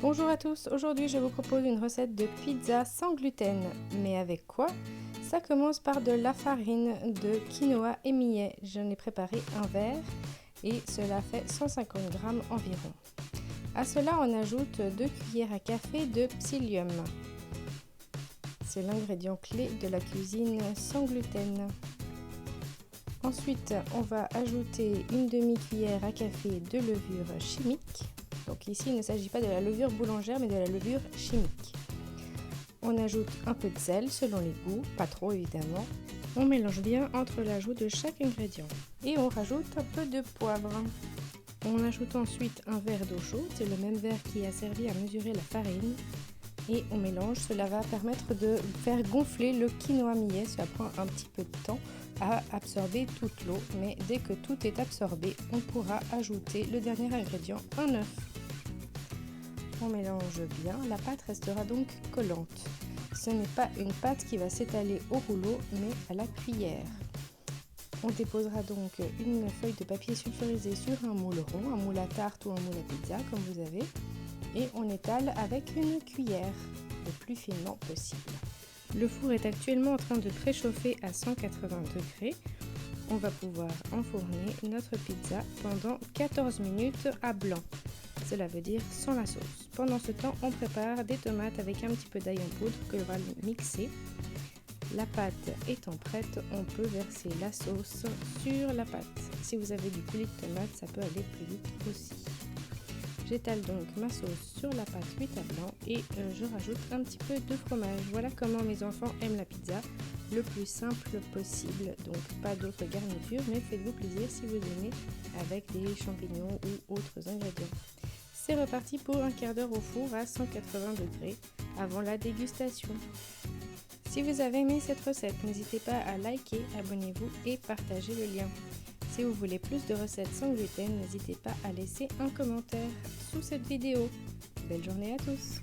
Bonjour à tous, aujourd'hui je vous propose une recette de pizza sans gluten. Mais avec quoi? Ça commence par de la farine de quinoa et millet. J'en ai préparé un verre et cela fait 150 g environ. À cela on ajoute 2 cuillères à café de psyllium. C'est l'ingrédient clé de la cuisine sans gluten. Ensuite on va ajouter une demi-cuillère à café de levure chimique. Donc ici, il ne s'agit pas de la levure boulangère, mais de la levure chimique. On ajoute un peu de sel selon les goûts, pas trop évidemment. On mélange bien entre l'ajout de chaque ingrédient. Et on rajoute un peu de poivre. On ajoute ensuite un verre d'eau chaude, c'est le même verre qui a servi à mesurer la farine. Et on mélange, cela va permettre de faire gonfler le quinoa millet. Cela prend un petit peu de temps à absorber toute l'eau, mais dès que tout est absorbé, on pourra ajouter le dernier ingrédient, un œuf. On mélange bien, la pâte restera donc collante. Ce n'est pas une pâte qui va s'étaler au rouleau, mais à la cuillère. On déposera donc une feuille de papier sulfurisé sur un moule rond, un moule à tarte ou un moule à pizza comme vous avez, et on étale avec une cuillère le plus finement possible. Le four est actuellement en train de préchauffer à 180 degrés. On va pouvoir enfourner notre pizza pendant 14 minutes à blanc. Cela veut dire sans la sauce. Pendant ce temps, on prépare des tomates avec un petit peu d'ail en poudre que l'on va mixer. La pâte étant prête, on peut verser la sauce sur la pâte. Si vous avez du coulis de tomate, ça peut aller plus vite aussi. J'étale donc ma sauce sur la pâte cuite à blanc et je rajoute un petit peu de fromage. Voilà comment mes enfants aiment la pizza, le plus simple possible. Donc pas d'autres garnitures, mais faites-vous plaisir si vous aimez avec des champignons ou autres ingrédients. C'est reparti pour un quart d'heure au four à 180 degrés avant la dégustation. Si vous avez aimé cette recette, n'hésitez pas à liker, abonnez-vous et partagez le lien. Si vous voulez plus de recettes sans gluten, n'hésitez pas à laisser un commentaire sous cette vidéo. Belle journée à tous!